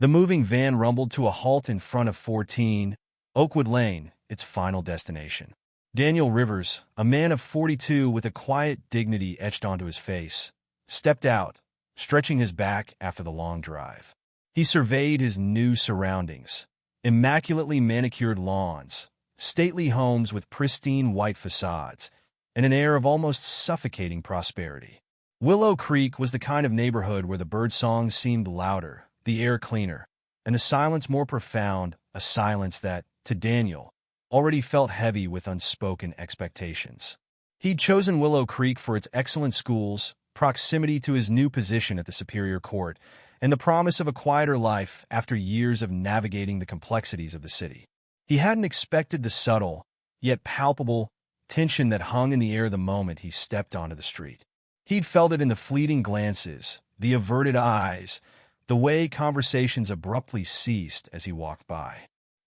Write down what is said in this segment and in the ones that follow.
The moving van rumbled to a halt in front of 14 Oakwood Lane, its final destination. Daniel Rivers, a man of 42 with a quiet dignity etched onto his face, stepped out, stretching his back after the long drive. He surveyed his new surroundings: immaculately manicured lawns, stately homes with pristine white facades, and an air of almost suffocating prosperity. Willow Creek was the kind of neighborhood where the birdsong seemed louder, the air cleaner, and the silence more profound, a silence that, to Daniel, already felt heavy with unspoken expectations. He'd chosen Willow Creek for its excellent schools, proximity to his new position at the Superior Court, and the promise of a quieter life after years of navigating the complexities of the city. He hadn't expected the subtle, yet palpable, tension that hung in the air the moment he stepped onto the street. He'd felt it in the fleeting glances, the averted eyes, the way conversations abruptly ceased as he walked by.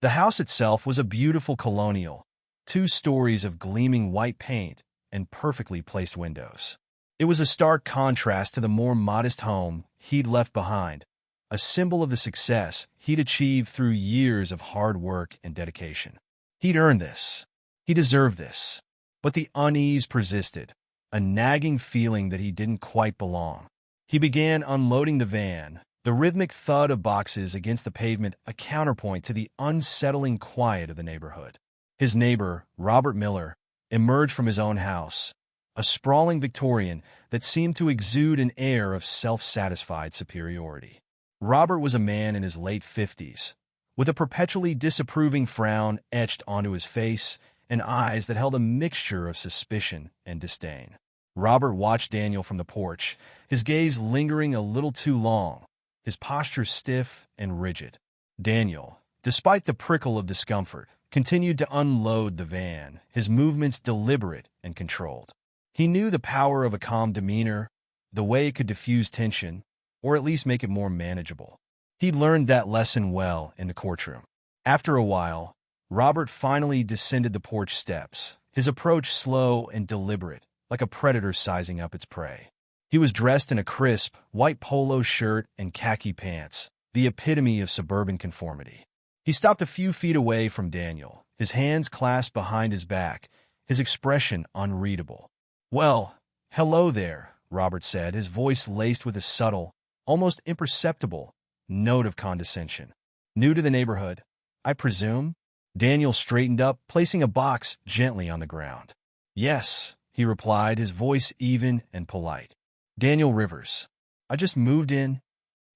The house itself was a beautiful colonial, 2 stories of gleaming white paint and perfectly placed windows. It was a stark contrast to the more modest home he'd left behind, a symbol of the success he'd achieved through years of hard work and dedication. He'd earned this. He deserved this. But the unease persisted, a nagging feeling that he didn't quite belong. He began unloading the van, the rhythmic thud of boxes against the pavement a counterpoint to the unsettling quiet of the neighborhood. His neighbor, Robert Miller, emerged from his own house, a sprawling Victorian that seemed to exude an air of self-satisfied superiority. Robert was a man in his late 50s, with a perpetually disapproving frown etched onto his face and eyes that held a mixture of suspicion and disdain. Robert watched Daniel from the porch, his gaze lingering a little too long, his posture stiff and rigid. Daniel, despite the prickle of discomfort, continued to unload the van, his movements deliberate and controlled. He knew the power of a calm demeanor, the way it could diffuse tension, or at least make it more manageable. He'd learned that lesson well in the courtroom. After a while, Robert finally descended the porch steps, his approach slow and deliberate, like a predator sizing up its prey. He was dressed in a crisp, white polo shirt and khaki pants, the epitome of suburban conformity. He stopped a few feet away from Daniel, his hands clasped behind his back, his expression unreadable. "Well, hello there," Robert said, his voice laced with a subtle, almost imperceptible, note of condescension. "New to the neighborhood, I presume?" Daniel straightened up, placing a box gently on the ground. "Yes," he replied, his voice even and polite. "Daniel Rivers. I just moved in."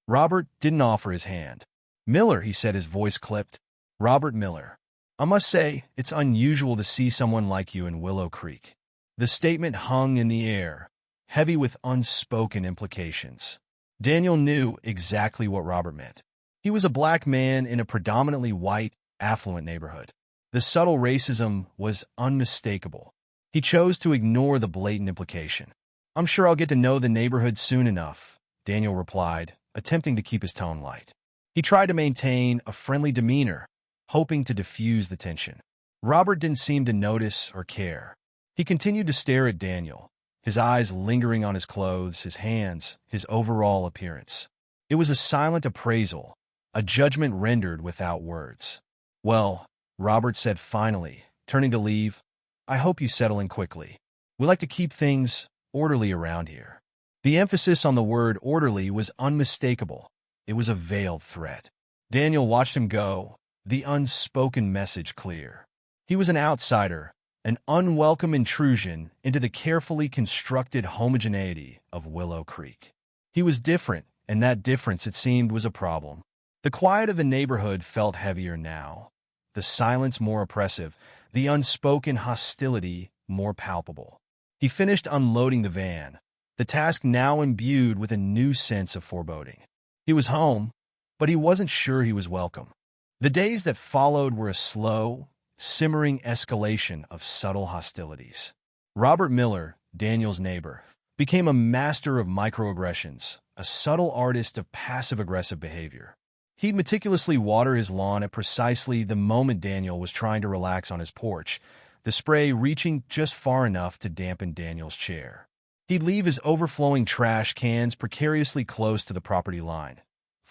Robert didn't offer his hand. "Miller," he said, his voice clipped. "Robert Miller. I must say, it's unusual to see someone like you in Willow Creek." The statement hung in the air, heavy with unspoken implications. Daniel knew exactly what Robert meant. He was a black man in a predominantly white, affluent neighborhood. The subtle racism was unmistakable. He chose to ignore the blatant implication. "I'm sure I'll get to know the neighborhood soon enough," Daniel replied, attempting to keep his tone light. He tried to maintain a friendly demeanor, hoping to diffuse the tension. Robert didn't seem to notice or care. He continued to stare at Daniel, his eyes lingering on his clothes, his hands, his overall appearance. It was a silent appraisal, a judgment rendered without words. "Well," Robert said finally, turning to leave, "I hope you settle in quickly. We like to keep things orderly around here." The emphasis on the word orderly was unmistakable. It was a veiled threat. Daniel watched him go, the unspoken message clear. He was an outsider, an unwelcome intrusion into the carefully constructed homogeneity of Willow Creek. He was different, and that difference, it seemed, was a problem. The quiet of the neighborhood felt heavier now, the silence more oppressive, the unspoken hostility more palpable. He finished unloading the van, the task now imbued with a new sense of foreboding. He was home, but he wasn't sure he was welcome. The days that followed were a slow, simmering escalation of subtle hostilities. Robert Miller, Daniel's neighbor, became a master of microaggressions, a subtle artist of passive-aggressive behavior. He'd meticulously water his lawn at precisely the moment Daniel was trying to relax on his porch, the spray reaching just far enough to dampen Daniel's chair. He'd leave his overflowing trash cans precariously close to the property line,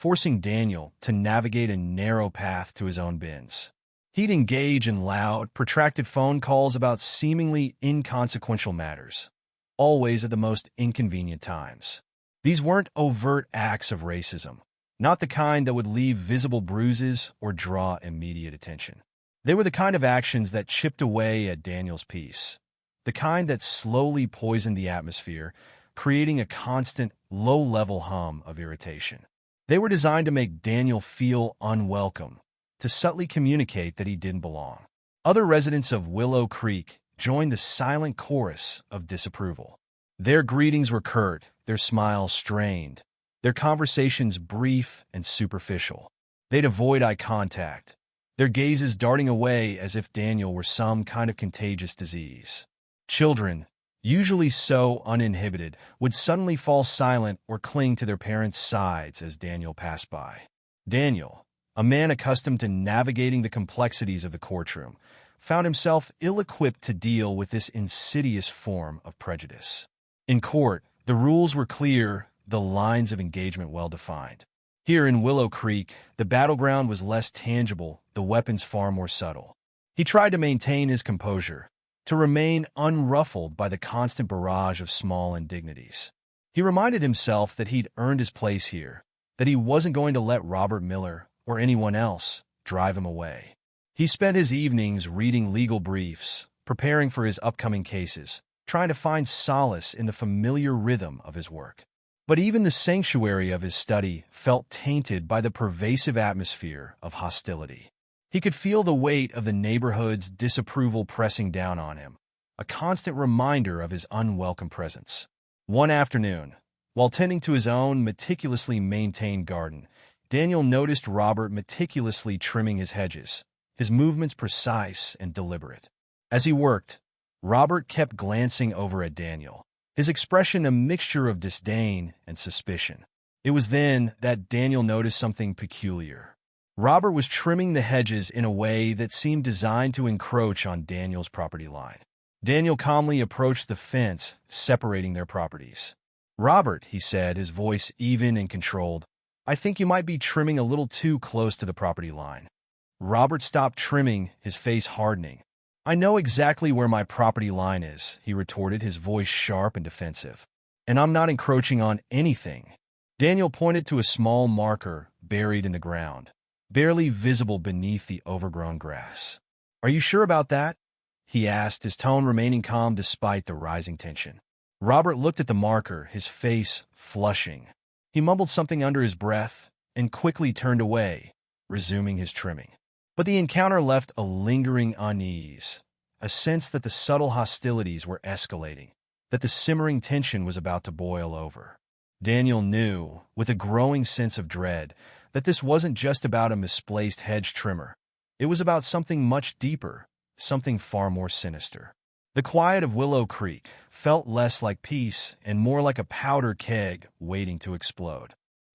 forcing Daniel to navigate a narrow path to his own bins. He'd engage in loud, protracted phone calls about seemingly inconsequential matters, always at the most inconvenient times. These weren't overt acts of racism, not the kind that would leave visible bruises or draw immediate attention. They were the kind of actions that chipped away at Daniel's peace, the kind that slowly poisoned the atmosphere, creating a constant, low-level hum of irritation. They were designed to make Daniel feel unwelcome, to subtly communicate that he didn't belong. Other residents of Willow Creek joined the silent chorus of disapproval. Their greetings were curt, their smiles strained, their conversations brief and superficial. They'd avoid eye contact, their gazes darting away as if Daniel were some kind of contagious disease. Children, usually so uninhibited, would suddenly fall silent or cling to their parents' sides as Daniel passed by. Daniel, a man accustomed to navigating the complexities of the courtroom, found himself ill-equipped to deal with this insidious form of prejudice. In court, the rules were clear, the lines of engagement well-defined. Here in Willow Creek, the battleground was less tangible, the weapons far more subtle. He tried to maintain his composure, to remain unruffled by the constant barrage of small indignities. He reminded himself that he'd earned his place here, that he wasn't going to let Robert Miller or anyone else drive him away. He spent his evenings reading legal briefs, preparing for his upcoming cases, trying to find solace in the familiar rhythm of his work. But even the sanctuary of his study felt tainted by the pervasive atmosphere of hostility. He could feel the weight of the neighborhood's disapproval pressing down on him, a constant reminder of his unwelcome presence. One afternoon, while tending to his own meticulously maintained garden, Daniel noticed Robert meticulously trimming his hedges, his movements precise and deliberate. As he worked, Robert kept glancing over at Daniel, his expression a mixture of disdain and suspicion. It was then that Daniel noticed something peculiar. Robert was trimming the hedges in a way that seemed designed to encroach on Daniel's property line. Daniel calmly approached the fence separating their properties. "Robert," he said, his voice even and controlled, "I think you might be trimming a little too close to the property line." Robert stopped trimming, his face hardening. "I know exactly where my property line is," he retorted, his voice sharp and defensive. "And I'm not encroaching on anything." Daniel pointed to a small marker buried in the ground, barely visible beneath the overgrown grass. "Are you sure about that?" he asked, his tone remaining calm despite the rising tension. Robert looked at the marker, his face flushing. He mumbled something under his breath and quickly turned away, resuming his trimming. But the encounter left a lingering unease, a sense that the subtle hostilities were escalating, that the simmering tension was about to boil over. Daniel knew, with a growing sense of dread, that this wasn't just about a misplaced hedge trimmer. It was about something much deeper, something far more sinister. The quiet of Willow Creek felt less like peace and more like a powder keg waiting to explode.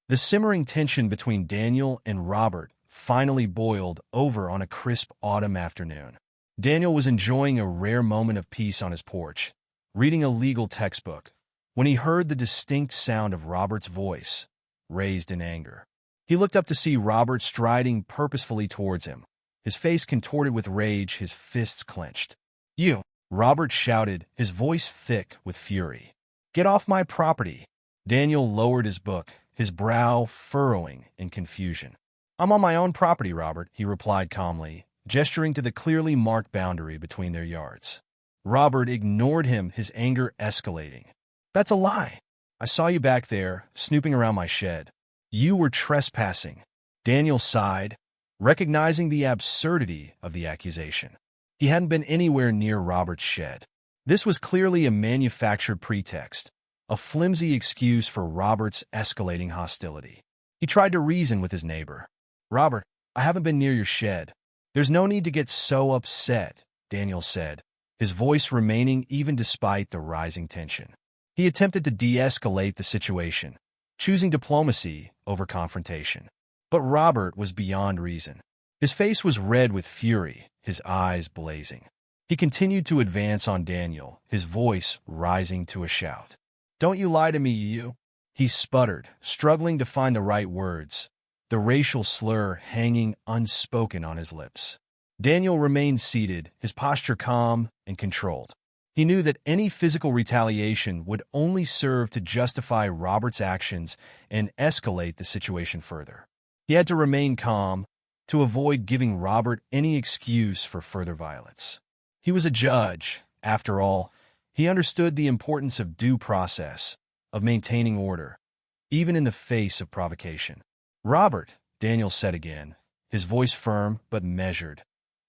The simmering tension between Daniel and Robert finally boiled over on a crisp autumn afternoon. Daniel was enjoying a rare moment of peace on his porch, reading a legal textbook, when he heard the distinct sound of Robert's voice, raised in anger. He looked up to see Robert striding purposefully towards him, his face contorted with rage, his fists clenched. "You!" Robert shouted, his voice thick with fury. "Get off my property!" Daniel lowered his book, his brow furrowing in confusion. "I'm on my own property, Robert," he replied calmly, gesturing to the clearly marked boundary between their yards. Robert ignored him, his anger escalating. "That's a lie. I saw you back there, snooping around my shed. You were trespassing." Daniel sighed, recognizing the absurdity of the accusation. He hadn't been anywhere near Robert's shed. This was clearly a manufactured pretext, a flimsy excuse for Robert's escalating hostility. He tried to reason with his neighbor. "Robert, I haven't been near your shed. There's no need to get so upset," Daniel said, his voice remaining even despite the rising tension. He attempted to de-escalate the situation, choosing diplomacy over confrontation. But Robert was beyond reason. His face was red with fury, his eyes blazing. He continued to advance on Daniel, his voice rising to a shout. "Don't you lie to me, you!" He sputtered, struggling to find the right words, the racial slur hanging unspoken on his lips. Daniel remained seated, his posture calm and controlled. He knew that any physical retaliation would only serve to justify Robert's actions and escalate the situation further. He had to remain calm to avoid giving Robert any excuse for further violence. He was a judge, after all. He understood the importance of due process, of maintaining order, even in the face of provocation. "Robert," Daniel said again, his voice firm but measured,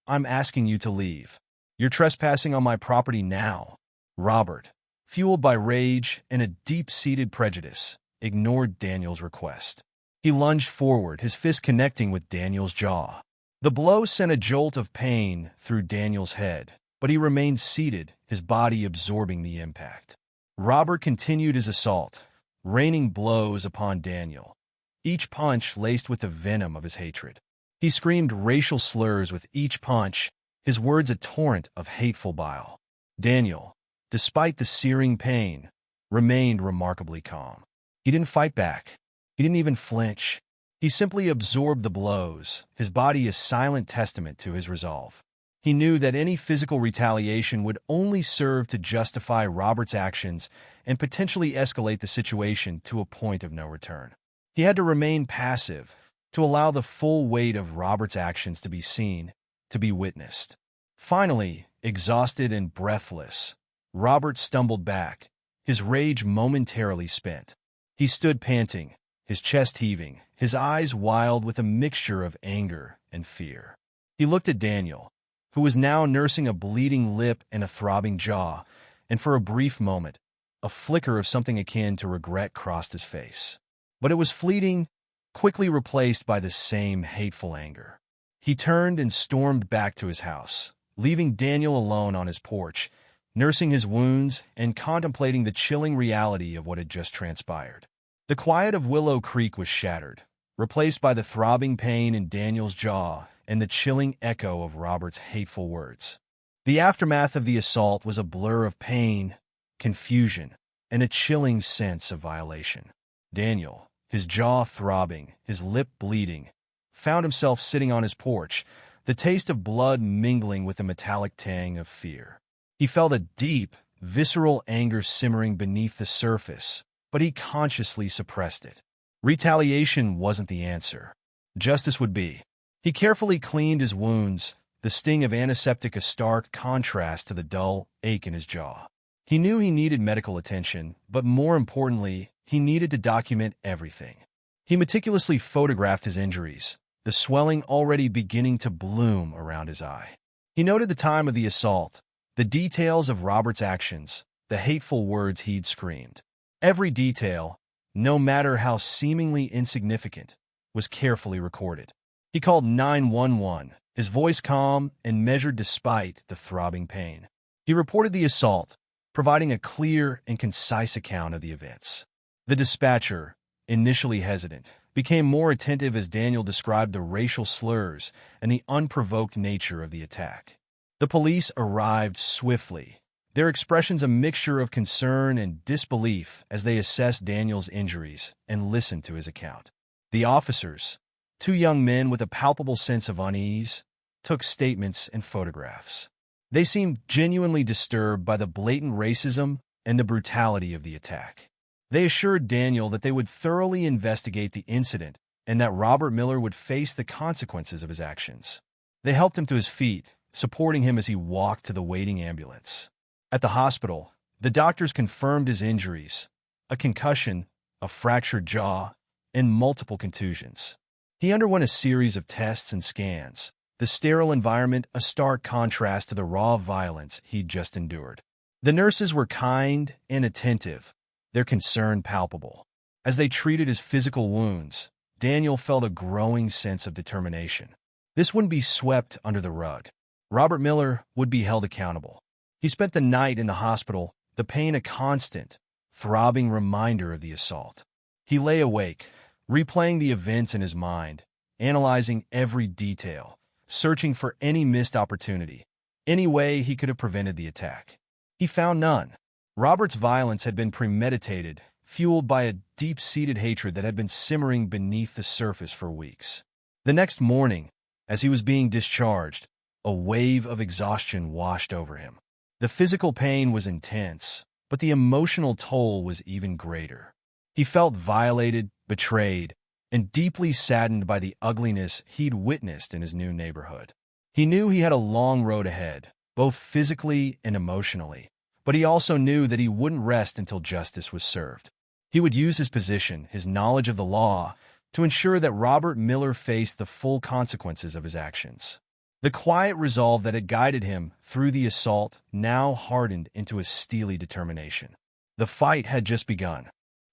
"I'm asking you to leave. You're trespassing on my property now." Robert, fueled by rage and a deep-seated prejudice, ignored Daniel's request. He lunged forward, his fist connecting with Daniel's jaw. The blow sent a jolt of pain through Daniel's head, but he remained seated, his body absorbing the impact. Robert continued his assault, raining blows upon Daniel, each punch laced with the venom of his hatred. He screamed racial slurs with each punch, his words a torrent of hateful bile. Daniel, despite the searing pain, remained remarkably calm. He didn't fight back. He didn't even flinch. He simply absorbed the blows, his body a silent testament to his resolve. He knew that any physical retaliation would only serve to justify Robert's actions and potentially escalate the situation to a point of no return. He had to remain passive, to allow the full weight of Robert's actions to be seen, to be witnessed. Finally, exhausted and breathless, Robert stumbled back, his rage momentarily spent. He stood panting, his chest heaving, his eyes wild with a mixture of anger and fear. He looked at Daniel, who was now nursing a bleeding lip and a throbbing jaw, and for a brief moment, a flicker of something akin to regret crossed his face. But it was fleeting, quickly replaced by the same hateful anger. He turned and stormed back to his house, leaving Daniel alone on his porch, nursing his wounds and contemplating the chilling reality of what had just transpired. The quiet of Willow Creek was shattered, replaced by the throbbing pain in Daniel's jaw and the chilling echo of Robert's hateful words. The aftermath of the assault was a blur of pain, confusion, and a chilling sense of violation. Daniel, his jaw throbbing, his lip bleeding, found himself sitting on his porch, the taste of blood mingling with the metallic tang of fear. He felt a deep, visceral anger simmering beneath the surface, but he consciously suppressed it. Retaliation wasn't the answer. Justice would be. He carefully cleaned his wounds, the sting of antiseptic a stark contrast to the dull ache in his jaw. He knew he needed medical attention, but more importantly, he needed to document everything. He meticulously photographed his injuries, the swelling already beginning to bloom around his eye. He noted the time of the assault, the details of Robert's actions, the hateful words he'd screamed. Every detail, no matter how seemingly insignificant, was carefully recorded. He called 911, his voice calm and measured despite the throbbing pain. He reported the assault, providing a clear and concise account of the events. The dispatcher, initially hesitant, became more attentive as Daniel described the racial slurs and the unprovoked nature of the attack. The police arrived swiftly, their expressions a mixture of concern and disbelief as they assessed Daniel's injuries and listened to his account. The officers, two young men with a palpable sense of unease, took statements and photographs. They seemed genuinely disturbed by the blatant racism and the brutality of the attack. They assured Daniel that they would thoroughly investigate the incident and that Robert Miller would face the consequences of his actions. They helped him to his feet, supporting him as he walked to the waiting ambulance. At the hospital, the doctors confirmed his injuries: a concussion, a fractured jaw, and multiple contusions. He underwent a series of tests and scans, the sterile environment a stark contrast to the raw violence he'd just endured. The nurses were kind and attentive, their concern palpable. As they treated his physical wounds, Daniel felt a growing sense of determination. This wouldn't be swept under the rug. Robert Miller would be held accountable. He spent the night in the hospital, the pain a constant, throbbing reminder of the assault. He lay awake, replaying the events in his mind, analyzing every detail, searching for any missed opportunity, any way he could have prevented the attack. He found none. Robert's violence had been premeditated, fueled by a deep-seated hatred that had been simmering beneath the surface for weeks. The next morning, as he was being discharged, a wave of exhaustion washed over him. The physical pain was intense, but the emotional toll was even greater. He felt violated, betrayed, and deeply saddened by the ugliness he'd witnessed in his new neighborhood. He knew he had a long road ahead, both physically and emotionally, but he also knew that he wouldn't rest until justice was served. He would use his position, his knowledge of the law, to ensure that Robert Miller faced the full consequences of his actions. The quiet resolve that had guided him through the assault now hardened into a steely determination. The fight had just begun.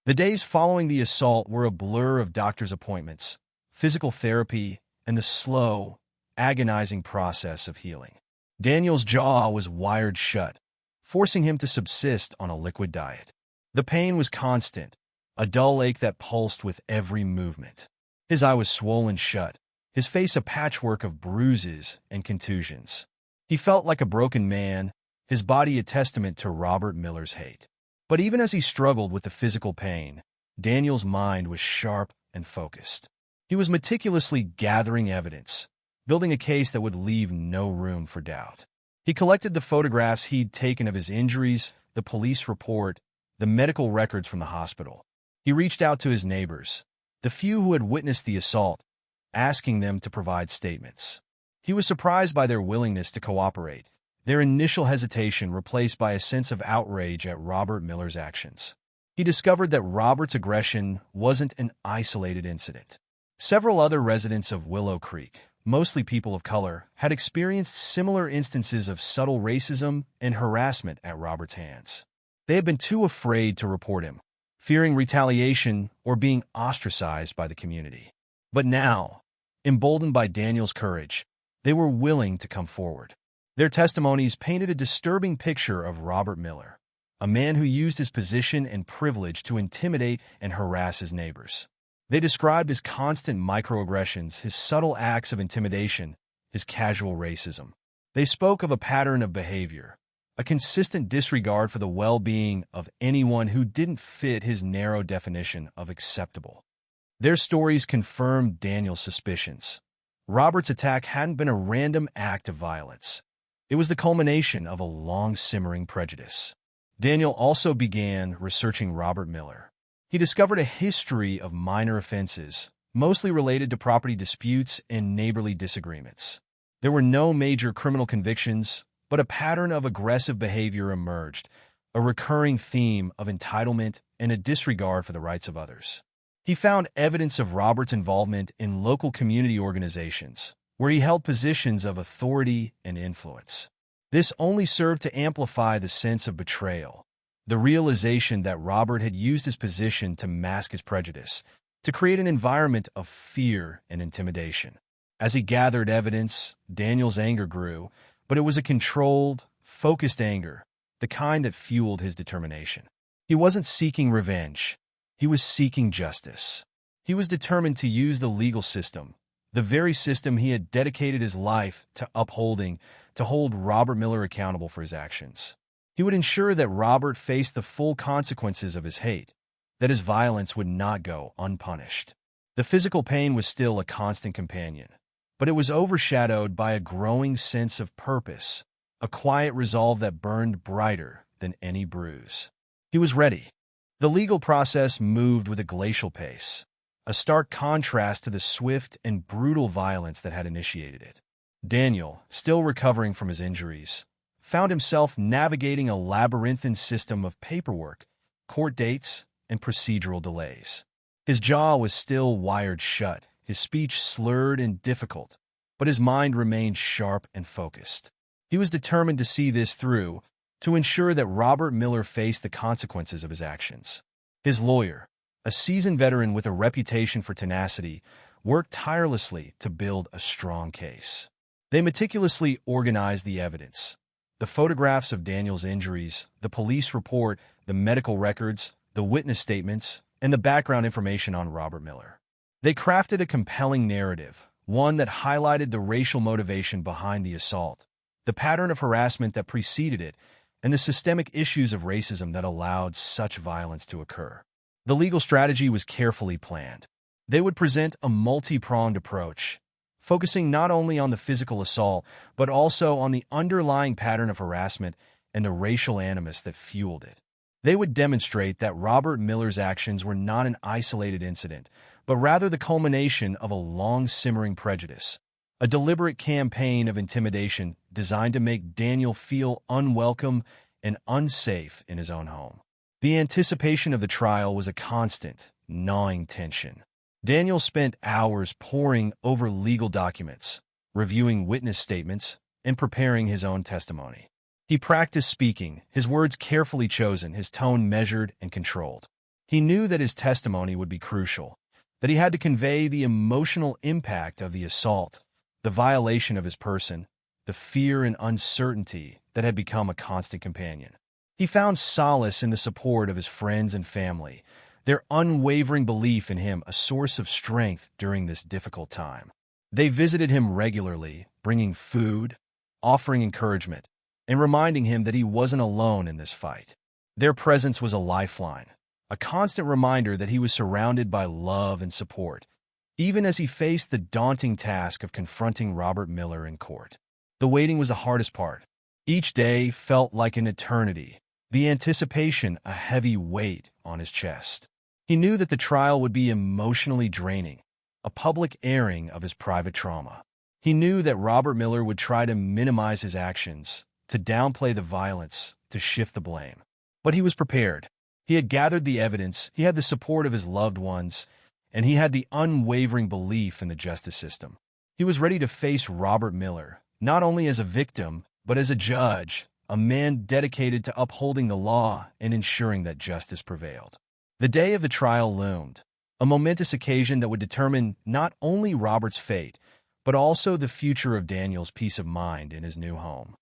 The days following the assault were a blur of doctor's appointments, physical therapy, and the slow, agonizing process of healing. Daniel's jaw was wired shut, forcing him to subsist on a liquid diet. The pain was constant, a dull ache that pulsed with every movement. His eye was swollen shut, his face a patchwork of bruises and contusions. He felt like a broken man, his body a testament to Robert Miller's hate. But even as he struggled with the physical pain, Daniel's mind was sharp and focused. He was meticulously gathering evidence, building a case that would leave no room for doubt. He collected the photographs he'd taken of his injuries, the police report, the medical records from the hospital. He reached out to his neighbors, the few who had witnessed the assault, asking them to provide statements. He was surprised by their willingness to cooperate, their initial hesitation replaced by a sense of outrage at Robert Miller's actions. He discovered that Robert's aggression wasn't an isolated incident. Several other residents of Willow Creek, mostly people of color, had experienced similar instances of subtle racism and harassment at Robert's hands. They had been too afraid to report him, fearing retaliation or being ostracized by the community. But now, emboldened by Daniel's courage, they were willing to come forward. Their testimonies painted a disturbing picture of Robert Miller, a man who used his position and privilege to intimidate and harass his neighbors. They described his constant microaggressions, his subtle acts of intimidation, his casual racism. They spoke of a pattern of behavior, a consistent disregard for the well-being of anyone who didn't fit his narrow definition of acceptable. Their stories confirmed Daniel's suspicions. Robert's attack hadn't been a random act of violence. It was the culmination of a long-simmering prejudice. Daniel also began researching Robert Miller. He discovered a history of minor offenses, mostly related to property disputes and neighborly disagreements. There were no major criminal convictions, but a pattern of aggressive behavior emerged, a recurring theme of entitlement and a disregard for the rights of others. He found evidence of Robert's involvement in local community organizations, where he held positions of authority and influence. This only served to amplify the sense of betrayal, the realization that Robert had used his position to mask his prejudice, to create an environment of fear and intimidation. As he gathered evidence, Daniel's anger grew, but it was a controlled, focused anger, the kind that fueled his determination. He wasn't seeking revenge. He was seeking justice. He was determined to use the legal system, the very system he had dedicated his life to upholding, to hold Robert Miller accountable for his actions. He would ensure that Robert faced the full consequences of his hate, that his violence would not go unpunished. The physical pain was still a constant companion, but it was overshadowed by a growing sense of purpose, a quiet resolve that burned brighter than any bruise. He was ready. The legal process moved with a glacial pace, a stark contrast to the swift and brutal violence that had initiated it. Daniel, still recovering from his injuries, found himself navigating a labyrinthine system of paperwork, court dates, and procedural delays. His jaw was still wired shut, his speech slurred and difficult, but his mind remained sharp and focused. He was determined to see this through, to ensure that Robert Miller faced the consequences of his actions. His lawyer, a seasoned veteran with a reputation for tenacity, worked tirelessly to build a strong case. They meticulously organized the evidence, the photographs of Daniel's injuries, the police report, the medical records, the witness statements, and the background information on Robert Miller. They crafted a compelling narrative, one that highlighted the racial motivation behind the assault, the pattern of harassment that preceded it, and the systemic issues of racism that allowed such violence to occur. The legal strategy was carefully planned. They would present a multi-pronged approach, focusing not only on the physical assault, but also on the underlying pattern of harassment and the racial animus that fueled it. They would demonstrate that Robert Miller's actions were not an isolated incident, but rather the culmination of a long-simmering prejudice, a deliberate campaign of intimidation designed to make Daniel feel unwelcome and unsafe in his own home. The anticipation of the trial was a constant, gnawing tension. Daniel spent hours poring over legal documents, reviewing witness statements, and preparing his own testimony. He practiced speaking, his words carefully chosen, his tone measured and controlled. He knew that his testimony would be crucial, that he had to convey the emotional impact of the assault, the violation of his person, the fear and uncertainty that had become a constant companion. He found solace in the support of his friends and family, their unwavering belief in him a source of strength during this difficult time. They visited him regularly, bringing food, offering encouragement, and reminding him that he wasn't alone in this fight. Their presence was a lifeline, a constant reminder that he was surrounded by love and support, even as he faced the daunting task of confronting Robert Miller in court. The waiting was the hardest part. Each day felt like an eternity, the anticipation a heavy weight on his chest. He knew that the trial would be emotionally draining, a public airing of his private trauma. He knew that Robert Miller would try to minimize his actions, to downplay the violence, to shift the blame. But he was prepared. He had gathered the evidence, he had the support of his loved ones, and he had the unwavering belief in the justice system. He was ready to face Robert Miller, not only as a victim, but as a judge, a man dedicated to upholding the law and ensuring that justice prevailed. The day of the trial loomed, a momentous occasion that would determine not only Robert's fate, but also the future of Daniel's peace of mind in his new home.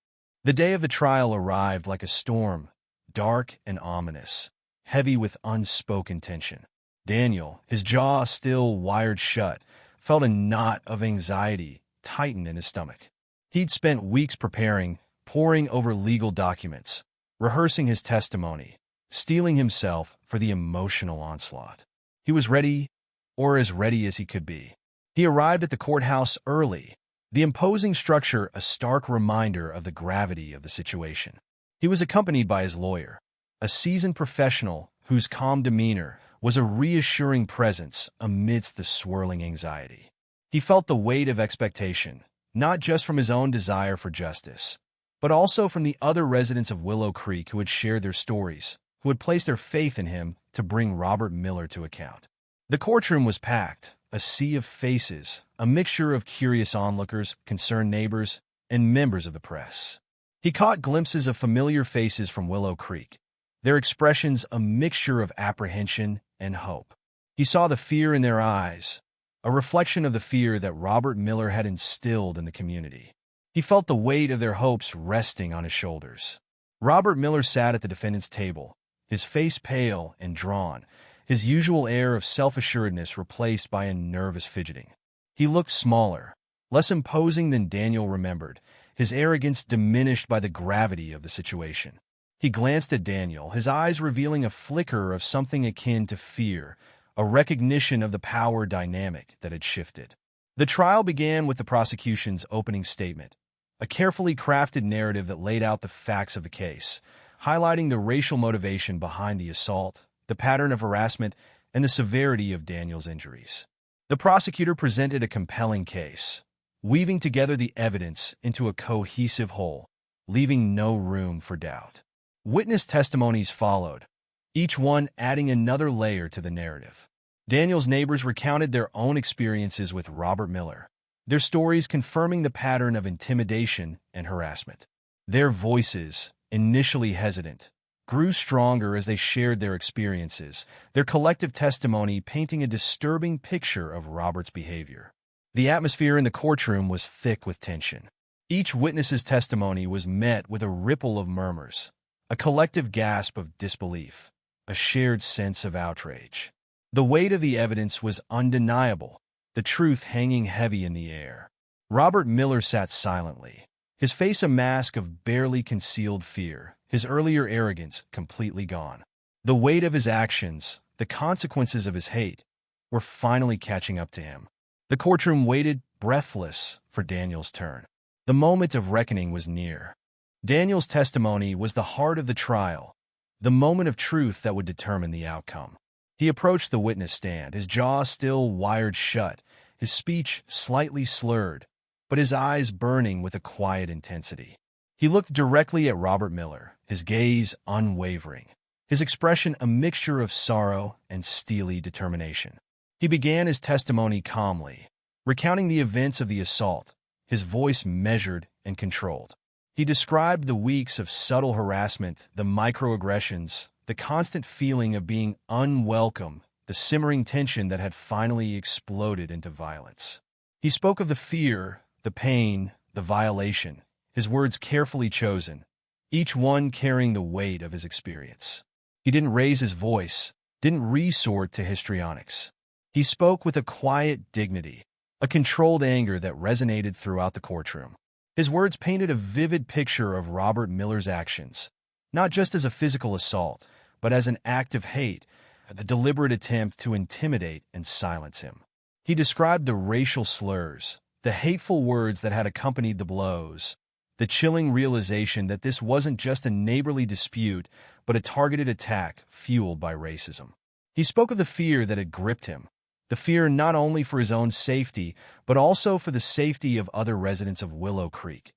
The day of the trial arrived like a storm, dark and ominous, heavy with unspoken tension. Daniel, his jaw still wired shut, felt a knot of anxiety tighten in his stomach. He'd spent weeks preparing, poring over legal documents, rehearsing his testimony, steeling himself for the emotional onslaught. He was ready, or as ready as he could be. He arrived at the courthouse early, the imposing structure a stark reminder of the gravity of the situation. He was accompanied by his lawyer, a seasoned professional whose calm demeanor was a reassuring presence amidst the swirling anxiety. He felt the weight of expectation, not just from his own desire for justice, but also from the other residents of Willow Creek who had shared their stories, who had placed their faith in him to bring Robert Miller to account. The courtroom was packed, a sea of faces, a mixture of curious onlookers, concerned neighbors, and members of the press. He caught glimpses of familiar faces from Willow Creek, their expressions a mixture of apprehension and hope. He saw the fear in their eyes, a reflection of the fear that Robert Miller had instilled in the community. He felt the weight of their hopes resting on his shoulders. Robert Miller sat at the defendant's table, his face pale and drawn, his usual air of self-assuredness replaced by a nervous fidgeting. He looked smaller, less imposing than Daniel remembered, his arrogance diminished by the gravity of the situation. He glanced at Daniel, his eyes revealing a flicker of something akin to fear, a recognition of the power dynamic that had shifted. The trial began with the prosecution's opening statement, a carefully crafted narrative that laid out the facts of the case, highlighting the racial motivation behind the assault, the pattern of harassment, and the severity of Daniel's injuries. The prosecutor presented a compelling case, weaving together the evidence into a cohesive whole, leaving no room for doubt. Witness testimonies followed, each one adding another layer to the narrative. Daniel's neighbors recounted their own experiences with Robert Miller, their stories confirming the pattern of intimidation and harassment. Their voices, initially hesitant, grew stronger as they shared their experiences, their collective testimony painting a disturbing picture of Robert's behavior. The atmosphere in the courtroom was thick with tension. Each witness's testimony was met with a ripple of murmurs, a collective gasp of disbelief, a shared sense of outrage. The weight of the evidence was undeniable, the truth hanging heavy in the air. Robert Miller sat silently, his face a mask of barely concealed fear, his earlier arrogance completely gone. The weight of his actions, the consequences of his hate, were finally catching up to him. The courtroom waited, breathless, for Daniel's turn. The moment of reckoning was near. Daniel's testimony was the heart of the trial, the moment of truth that would determine the outcome. He approached the witness stand, his jaw still wired shut, his speech slightly slurred, but his eyes burning with a quiet intensity. He looked directly at Robert Miller, his gaze unwavering, his expression a mixture of sorrow and steely determination. He began his testimony calmly, recounting the events of the assault, his voice measured and controlled. He described the weeks of subtle harassment, the microaggressions, the constant feeling of being unwelcome, the simmering tension that had finally exploded into violence. He spoke of the fear, the pain, the violation, his words carefully chosen, each one carrying the weight of his experience. He didn't raise his voice, didn't resort to histrionics. He spoke with a quiet dignity, a controlled anger that resonated throughout the courtroom. His words painted a vivid picture of Robert Miller's actions, not just as a physical assault, but as an act of hate, a deliberate attempt to intimidate and silence him. He described the racial slurs, the hateful words that had accompanied the blows, the chilling realization that this wasn't just a neighborly dispute, but a targeted attack fueled by racism. He spoke of the fear that had gripped him, the fear not only for his own safety, but also for the safety of other residents of Willow Creek,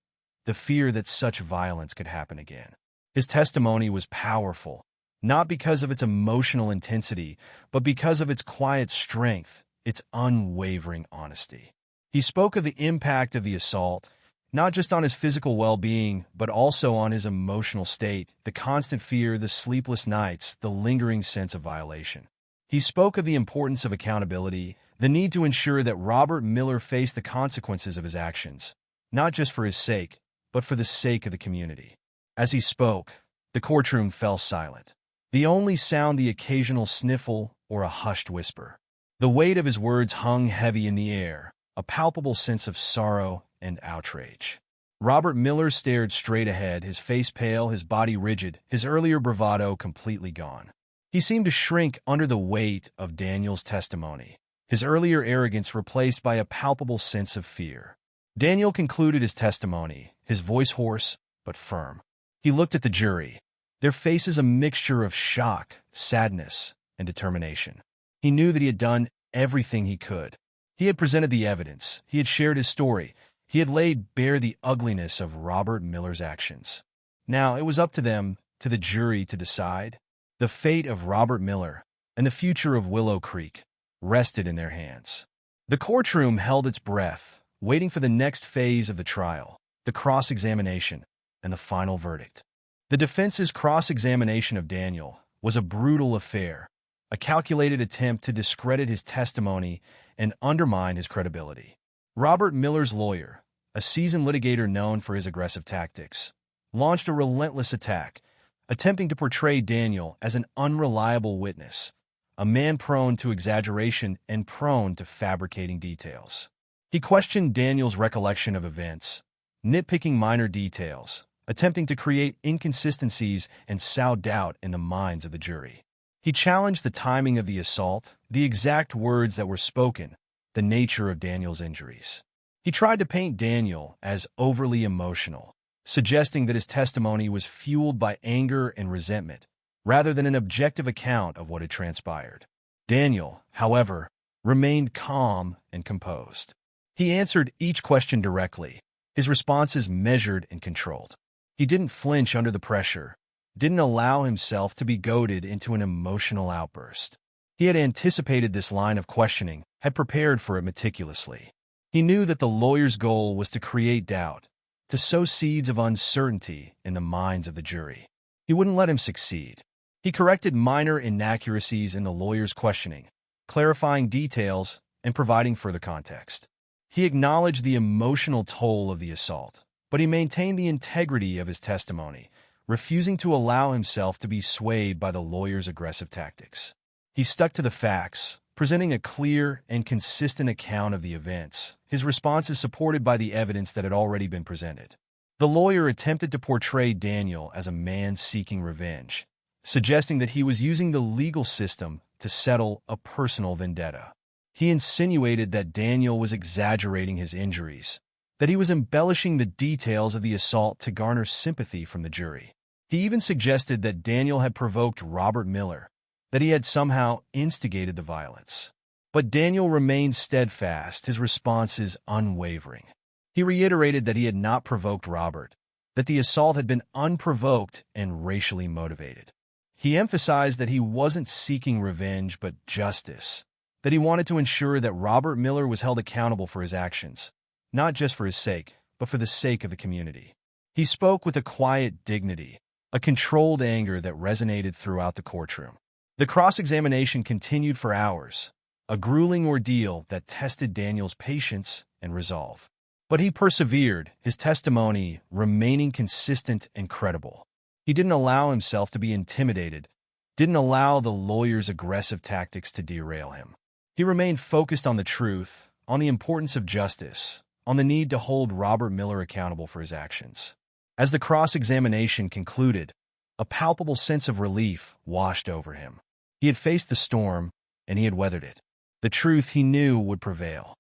the fear that such violence could happen again. His testimony was powerful, not because of its emotional intensity, but because of its quiet strength, its unwavering honesty. He spoke of the impact of the assault, not just on his physical well-being, but also on his emotional state, the constant fear, the sleepless nights, the lingering sense of violation. He spoke of the importance of accountability, the need to ensure that Robert Miller faced the consequences of his actions, not just for his sake, but for the sake of the community. As he spoke, the courtroom fell silent, the only sound the occasional sniffle or a hushed whisper. The weight of his words hung heavy in the air, a palpable sense of sorrow and outrage. Robert Miller stared straight ahead, his face pale, his body rigid, his earlier bravado completely gone. He seemed to shrink under the weight of Daniel's testimony, his earlier arrogance replaced by a palpable sense of fear. Daniel concluded his testimony, his voice hoarse but firm. He looked at the jury, their faces a mixture of shock, sadness, and determination. He knew that he had done everything he could. He had presented the evidence, he had shared his story, he had laid bare the ugliness of Robert Miller's actions. Now it was up to them, to the jury, to decide. The fate of Robert Miller and the future of Willow Creek rested in their hands. The courtroom held its breath, waiting for the next phase of the trial, the cross-examination and the final verdict. The defense's cross-examination of Daniel was a brutal affair, a calculated attempt to discredit his testimony and undermine his credibility. Robert Miller's lawyer, a seasoned litigator known for his aggressive tactics, launched a relentless attack, attempting to portray Daniel as an unreliable witness, a man prone to exaggeration and prone to fabricating details. He questioned Daniel's recollection of events, nitpicking minor details, attempting to create inconsistencies and sow doubt in the minds of the jury. He challenged the timing of the assault, the exact words that were spoken, the nature of Daniel's injuries. He tried to paint Daniel as overly emotional, suggesting that his testimony was fueled by anger and resentment, rather than an objective account of what had transpired. Daniel, however, remained calm and composed. He answered each question directly, his responses measured and controlled. He didn't flinch under the pressure, didn't allow himself to be goaded into an emotional outburst. He had anticipated this line of questioning, had prepared for it meticulously. He knew that the lawyer's goal was to create doubt, to sow seeds of uncertainty in the minds of the jury. He wouldn't let him succeed. He corrected minor inaccuracies in the lawyer's questioning, clarifying details and providing further context. He acknowledged the emotional toll of the assault, but he maintained the integrity of his testimony, refusing to allow himself to be swayed by the lawyer's aggressive tactics. He stuck to the facts, presenting a clear and consistent account of the events, his responses supported by the evidence that had already been presented. The lawyer attempted to portray Daniel as a man seeking revenge, suggesting that he was using the legal system to settle a personal vendetta. He insinuated that Daniel was exaggerating his injuries, that he was embellishing the details of the assault to garner sympathy from the jury. He even suggested that Daniel had provoked Robert Miller, that he had somehow instigated the violence. But Daniel remained steadfast, his responses unwavering. He reiterated that he had not provoked Robert, that the assault had been unprovoked and racially motivated. He emphasized that he wasn't seeking revenge but justice, that he wanted to ensure that Robert Miller was held accountable for his actions, not just for his sake, but for the sake of the community. He spoke with a quiet dignity, a controlled anger that resonated throughout the courtroom. The cross-examination continued for hours, a grueling ordeal that tested Daniel's patience and resolve. But he persevered, his testimony remaining consistent and credible. He didn't allow himself to be intimidated, didn't allow the lawyer's aggressive tactics to derail him. He remained focused on the truth, on the importance of justice, on the need to hold Robert Miller accountable for his actions. As the cross-examination concluded, a palpable sense of relief washed over him. He had faced the storm, and he had weathered it. The truth, he knew, would prevail.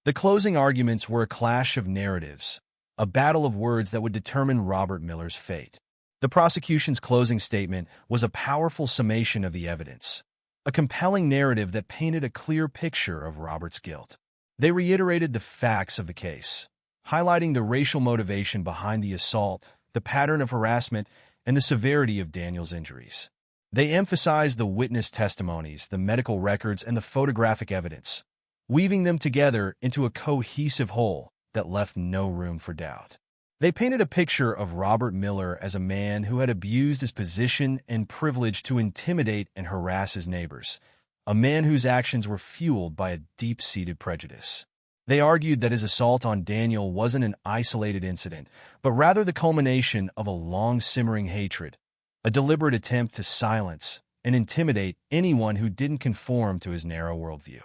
The closing arguments were a clash of narratives, a battle of words that would determine Robert Miller's fate. The prosecution's closing statement was a powerful summation of the evidence, a compelling narrative that painted a clear picture of Robert's guilt. They reiterated the facts of the case, highlighting the racial motivation behind the assault, the pattern of harassment, and the severity of Daniel's injuries. They emphasized the witness testimonies, the medical records, and the photographic evidence, weaving them together into a cohesive whole that left no room for doubt. They painted a picture of Robert Miller as a man who had abused his position and privilege to intimidate and harass his neighbors, a man whose actions were fueled by a deep-seated prejudice. They argued that his assault on Daniel wasn't an isolated incident, but rather the culmination of a long-simmering hatred, a deliberate attempt to silence and intimidate anyone who didn't conform to his narrow worldview.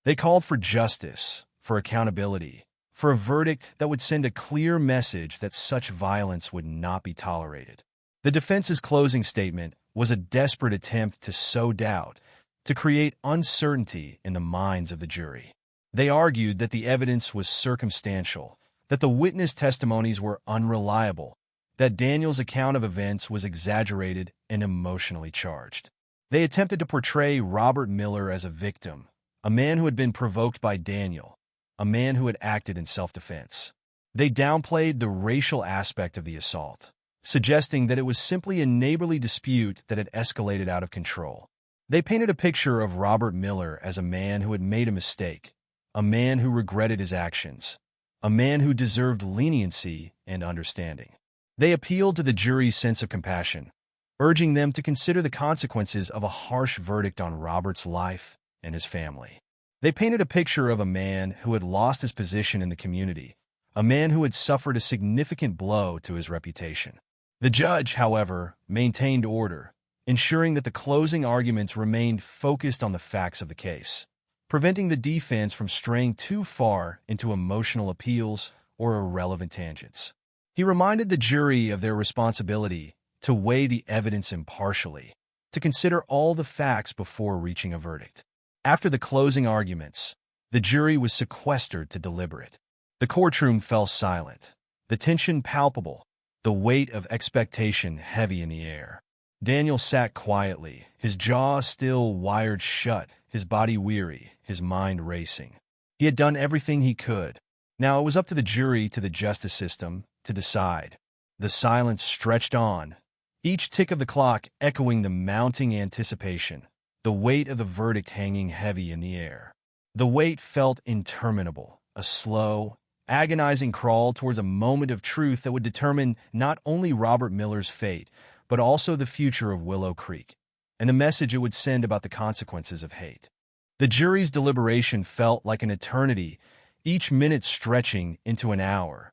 They called for justice, for accountability, for a verdict that would send a clear message that such violence would not be tolerated. The defense's closing statement was a desperate attempt to sow doubt, to create uncertainty in the minds of the jury. They argued that the evidence was circumstantial, that the witness testimonies were unreliable, that Daniel's account of events was exaggerated and emotionally charged. They attempted to portray Robert Miller as a victim, a man who had been provoked by Daniel, a man who had acted in self-defense. They downplayed the racial aspect of the assault, suggesting that it was simply a neighborly dispute that had escalated out of control. They painted a picture of Robert Miller as a man who had made a mistake, a man who regretted his actions, a man who deserved leniency and understanding. They appealed to the jury's sense of compassion, urging them to consider the consequences of a harsh verdict on Robert's life and his family. They painted a picture of a man who had lost his position in the community, a man who had suffered a significant blow to his reputation. The judge, however, maintained order, ensuring that the closing arguments remained focused on the facts of the case, preventing the defense from straying too far into emotional appeals or irrelevant tangents. He reminded the jury of their responsibility to weigh the evidence impartially, to consider all the facts before reaching a verdict. After the closing arguments, the jury was sequestered to deliberate. The courtroom fell silent, the tension palpable, the weight of expectation heavy in the air. Daniel sat quietly, his jaw still wired shut, his body weary, his mind racing. He had done everything he could. Now it was up to the jury, to the justice system, to decide. The silence stretched on, each tick of the clock echoing the mounting anticipation, the weight of the verdict hanging heavy in the air. The wait felt interminable, a slow, agonizing crawl towards a moment of truth that would determine not only Robert Miller's fate, but also the future of Willow Creek, and the message it would send about the consequences of hate. The jury's deliberation felt like an eternity, each minute stretching into an hour,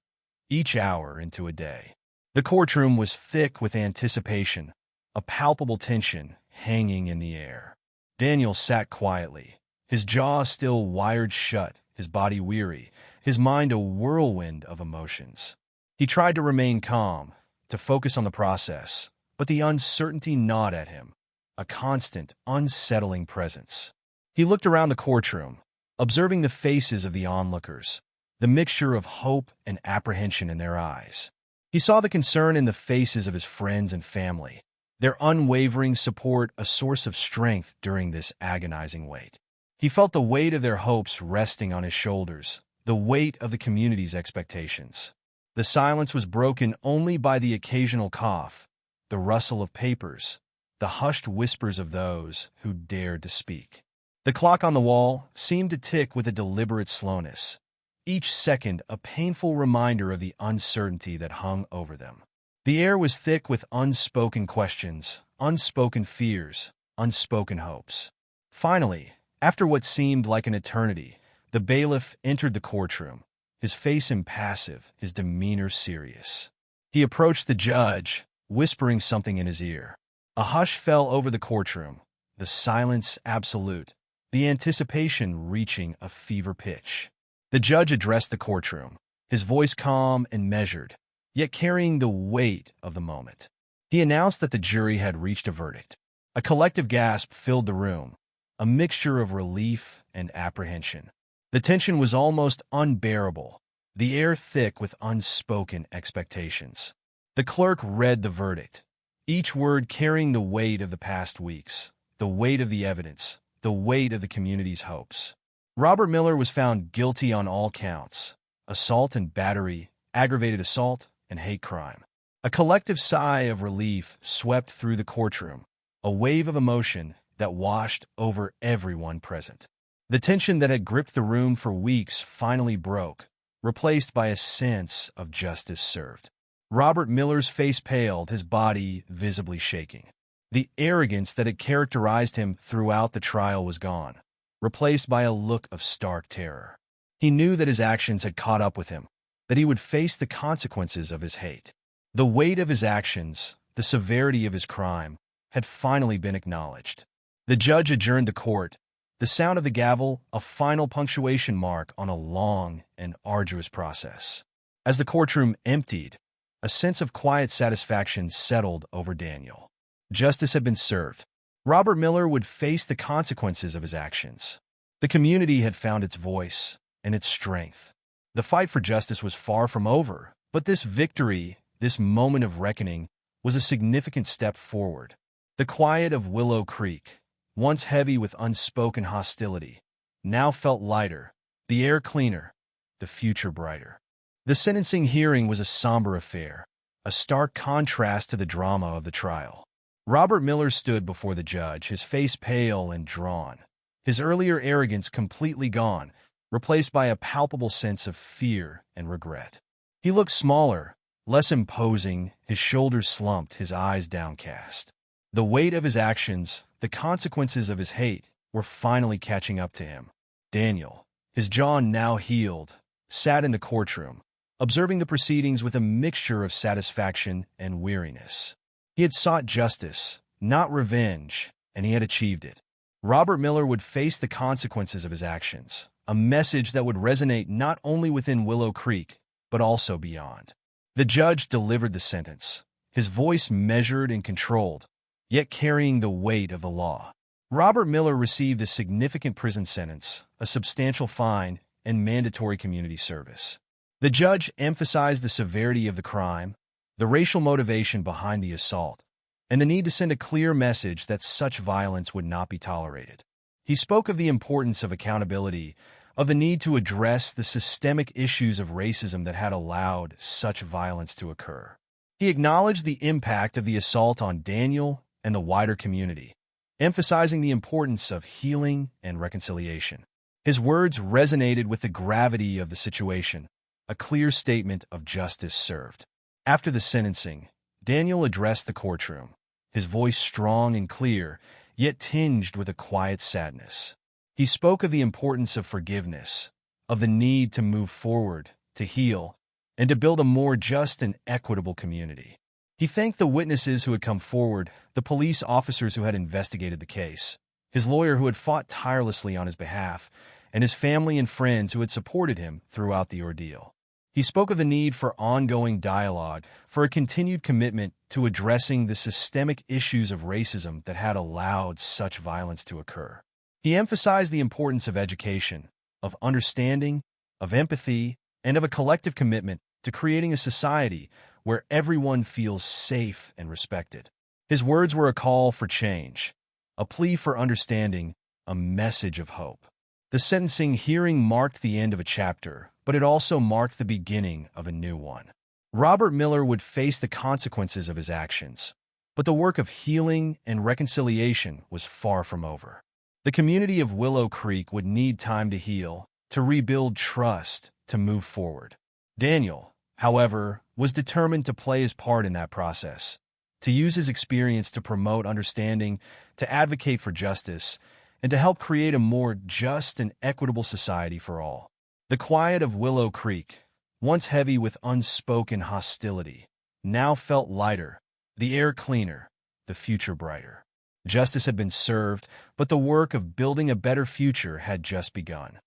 each hour into a day. The courtroom was thick with anticipation, a palpable tension hanging in the air. Daniel sat quietly, his jaw still wired shut, his body weary, his mind a whirlwind of emotions. He tried to remain calm, to focus on the process, but the uncertainty gnawed at him, a constant, unsettling presence. He looked around the courtroom, observing the faces of the onlookers, the mixture of hope and apprehension in their eyes. He saw the concern in the faces of his friends and family, their unwavering support a source of strength during this agonizing wait. He felt the weight of their hopes resting on his shoulders, the weight of the community's expectations. The silence was broken only by the occasional cough, the rustle of papers, the hushed whispers of those who dared to speak. The clock on the wall seemed to tick with a deliberate slowness, each second a painful reminder of the uncertainty that hung over them. The air was thick with unspoken questions, unspoken fears, unspoken hopes. Finally, after what seemed like an eternity, the bailiff entered the courtroom, his face impassive, his demeanor serious. He approached the judge, whispering something in his ear. A hush fell over the courtroom, the silence absolute, the anticipation reaching a fever pitch. The judge addressed the courtroom, his voice calm and measured, yet carrying the weight of the moment. He announced that the jury had reached a verdict. A collective gasp filled the room, a mixture of relief and apprehension. The tension was almost unbearable, the air thick with unspoken expectations. The clerk read the verdict, each word carrying the weight of the past weeks, the weight of the evidence, the weight of the community's hopes. Robert Miller was found guilty on all counts: assault and battery, aggravated assault, and hate crime. A collective sigh of relief swept through the courtroom, a wave of emotion that washed over everyone present. The tension that had gripped the room for weeks finally broke, replaced by a sense of justice served. Robert Miller's face paled, his body visibly shaking. The arrogance that had characterized him throughout the trial was gone, replaced by a look of stark terror. He knew that his actions had caught up with him, that he would face the consequences of his hate. The weight of his actions, the severity of his crime, had finally been acknowledged. The judge adjourned the court, the sound of the gavel a final punctuation mark on a long and arduous process. As the courtroom emptied, a sense of quiet satisfaction settled over Daniel. Justice had been served. Robert Miller would face the consequences of his actions. The community had found its voice and its strength. The fight for justice was far from over, but this victory, this moment of reckoning, was a significant step forward. The quiet of Willow Creek, once heavy with unspoken hostility, now felt lighter, the air cleaner, the future brighter. The sentencing hearing was a somber affair, a stark contrast to the drama of the trial. Robert Miller stood before the judge, his face pale and drawn, his earlier arrogance completely gone, replaced by a palpable sense of fear and regret. He looked smaller, less imposing, his shoulders slumped, his eyes downcast. The weight of his actions, the consequences of his hate, were finally catching up to him. Daniel, his jaw now healed, sat in the courtroom, observing the proceedings with a mixture of satisfaction and weariness. He had sought justice, not revenge, and he had achieved it. Robert Miller would face the consequences of his actions, a message that would resonate not only within Willow Creek, but also beyond. The judge delivered the sentence, his voice measured and controlled, yet carrying the weight of the law. Robert Miller received a significant prison sentence, a substantial fine, and mandatory community service. The judge emphasized the severity of the crime, the racial motivation behind the assault, and the need to send a clear message that such violence would not be tolerated. He spoke of the importance of accountability, of the need to address the systemic issues of racism that had allowed such violence to occur. He acknowledged the impact of the assault on Daniel and the wider community, emphasizing the importance of healing and reconciliation. His words resonated with the gravity of the situation, a clear statement of justice served. After the sentencing, Daniel addressed the courtroom, his voice strong and clear, yet tinged with a quiet sadness. He spoke of the importance of forgiveness, of the need to move forward, to heal, and to build a more just and equitable community. He thanked the witnesses who had come forward, the police officers who had investigated the case, his lawyer who had fought tirelessly on his behalf, and his family and friends who had supported him throughout the ordeal. He spoke of the need for ongoing dialogue, for a continued commitment to addressing the systemic issues of racism that had allowed such violence to occur. He emphasized the importance of education, of understanding, of empathy, and of a collective commitment to creating a society where everyone feels safe and respected. His words were a call for change, a plea for understanding, a message of hope. The sentencing hearing marked the end of a chapter, but it also marked the beginning of a new one. Robert Miller would face the consequences of his actions, but the work of healing and reconciliation was far from over. The community of Willow Creek would need time to heal, to rebuild trust, to move forward. Daniel, however, was determined to play his part in that process, to use his experience to promote understanding, to advocate for justice, and to help create a more just and equitable society for all. The quiet of Willow Creek, once heavy with unspoken hostility, now felt lighter, the air cleaner, the future brighter. Justice had been served, but the work of building a better future had just begun.